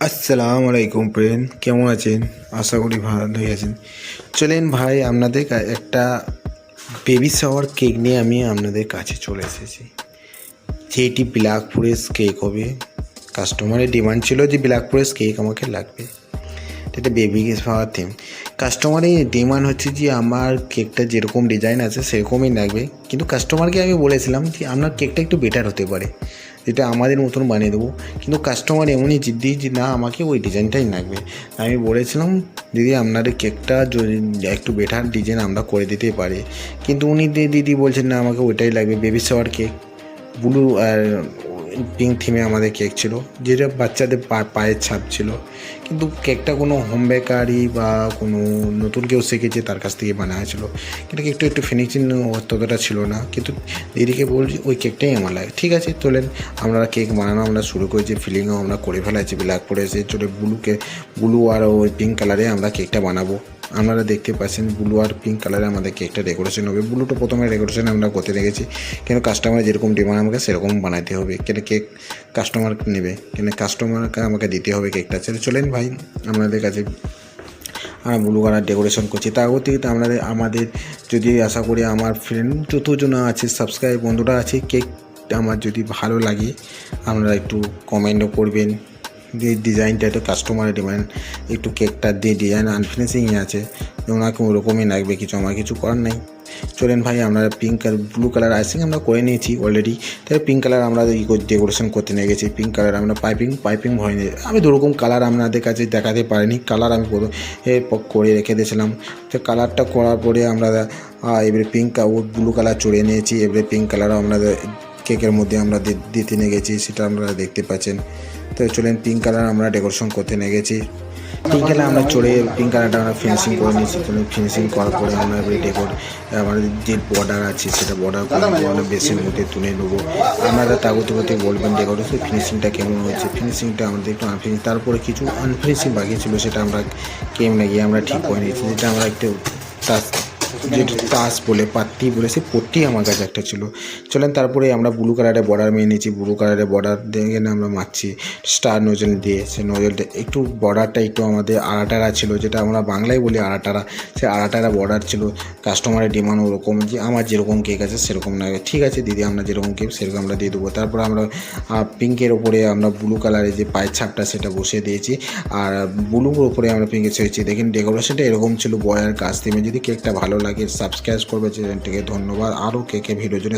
আসসালামু আলাইকুম ফ্রেন্ড, কেমন আছেন? আশা করি ভালোই আছেন। চলেন ভাই, আপনাদের একটা বেবি শাওয়ার কেক নিয়ে আমি আপনাদের কাছে চলে এসেছি। যেটি ব্ল্যাক ফরেস্ট কেক হবে। কাস্টমারের ডিমান্ড ছিল যে ব্ল্যাক ফরেস্ট কেক আমাকে লাগবে, এটা বেবি শাওয়ার থিম। কাস্টমারের ডিমান্ড হচ্ছে যে আমার কেকটা যেরকম ডিজাইন আছে সেরকমই লাগবে, কিন্তু কাস্টমারকে আমি বলেছিলাম যে আপনার কেকটা একটু বেটার হতে পারে, যেটা আমাদের মতন বানিয়ে দেবো। কিন্তু কাস্টমার এমনই জিদ্দি যে না, আমাকে ওই ডিজাইনটাই লাগবে। আমি বলেছিলাম দিদি আপনাদের কেকটা যদি একটু বেটার ডিজাইন আমরা করে দিতে পারি, কিন্তু উনি দিদি বলছেন না আমাকে ওইটাই লাগবে। বেবি শাওয়ার কেক ব্লু আর পিঙ্ক থিমে আমাদের কেক ছিল, যেটা বাচ্চাদের পায়ের ছাপ ছিল। কিন্তু কেকটা কোনো হোম বেকারি বা কোনো নতুন কেউ শিখেছে তার কাছ থেকে বানা হয়েছিলো, কিন্তু কেকটা একটু ফিনিশিং ততটা ছিল না। কিন্তু দিদিকে বলছি ওই কেকটাই আমার লাগে। ঠিক আছে, তোলেন আমরা কেক বানানো আমরা শুরু করেছি, ফিলিংও আমরা করে ফেলেছি। ব্ল্যাক পড়েছে, চলে ব্লু আর ওই পিঙ্ক কালারে আমরা কেকটা বানাবো। আপনারা দেখতে পাচ্ছেন ব্লু আর পিঙ্ক কালারে আমাদের কেকটা ডেকোরেশন হবে। ব্লুটা প্রথমে ডেকোরেশন আমরা করতে রেখেছি, কেন কাস্টমার যেরকম ডিমান্ড আমাকে সেরকম বানাতে হবে। কেন কেক কাস্টমার নেবে, কেন কাস্টমারকে আমাকে দিতে হবে কেকটা। চলেন ভাই আপনাদের কাছে আমরা ব্লু কালার ডেকোরেশন করছি। তার থেকে আমাদের যদি আশা করি আমার ফ্রেন্ড যতজন আছে, সাবস্ক্রাইব বন্ধুরা আছে, কেক আমার যদি ভালো লাগে আপনারা একটু কমেন্টও করবেন। ডিজাইনটা একটু কাস্টমারের ডিমান্ড, একটু কেকটা দিয়ে ডিজাইন আনফিনিশিংই আছে, ওনাকে ওরকমই লাগবে, কিছু আমার কিছু করার নাই। চলেন ভাই, আমরা পিঙ্ক আর ব্লু কালার আইসিং আমরা করে নিয়েছি অলরেডি। তাই পিঙ্ক কালার আমরা ডেকোরেশন করতে নিয়ে গেছি। পিঙ্ক কালার আমরা পাইপিং হয়নি, আমি দুরকম কালার আপনাদের কাছে দেখাতে পারিনি। কালার আমি করে রেখে দিয়েছিলাম। তো কালারটা করার পরে আমরা এবারে পিঙ্ক ব্লু কালার চড়িয়ে নিয়েছি। এবারে পিঙ্ক কালারও আমরা কেকের মধ্যে আমরা দিতে নিয়ে গেছি, সেটা আপনারা দেখতে পাচ্ছেন। তো চলেন পিঙ্ক কালার আমরা ডেকোরেশন করতে নিয়ে গেছি। পিঙ্ক কালার আমরা চড়ে পিঙ্ক কালারটা আমরা ফিনিশিং করে নিয়েছি। ফিনিশিং করার পরে আমরা এবারে আমাদের যে বর্ডার আছে সেটা বর্ডার করে আমরা বেসির মধ্যে তুলে নেবো। আপনারা তাগতে বলবেন ডেকোরেশন ফিনিশিংটা কেমন হয়েছে। ফিনিশিংটা আমাদের একটু আনফিনিশ, তারপরে কিছু আনফিনিশিং বাকি ছিল, সেটা আমরা কেমনে গিয়ে আমরা ঠিক করে নিয়েছি। যেটা আমরা একটু যেটা তাস বলে পাত্তি বলে, সে পট্টি আমার কাছে একটা ছিল। চলেন তারপরে আমরা ব্লু কালারের বর্ডার মেয়ে নিয়েছি। ব্লু কালারের বর্ডার দিয়ে আমরা মারছি স্টার নজল দিয়ে। সে নজলটা একটু বর্ডারটা একটু আমাদের আড়াটারা ছিল, যেটা আমরা বাংলায় বলি আড়াটারা। সে আড়াটারা বর্ডার ছিল। কাস্টমারের ডিমান্ড ওরকম যে আমার যেরকম কেক আছে সেরকম লাগে। ঠিক আছে দিদি, আমরা যেরকম কেক সেরকম আমরা দিয়ে দেবো। তারপর আমরা পিঙ্কের ওপরে আমরা ব্লু কালারের যে পায়ের ছাপটা সেটা বসিয়ে দিয়েছি, আর ব্লুর ওপরে আমরা পিঙ্কে ছেড়েছি। দেখেন ডেকোরেশনটা এরকম ছিল বয়ের কাছ থেকে। যদি কেকটা ভালো লাগে সাবস্ক্রাইব করবে চ্যানেলটিকে। ধন্যবাদ। আরও কেকের ভিডিও জন্য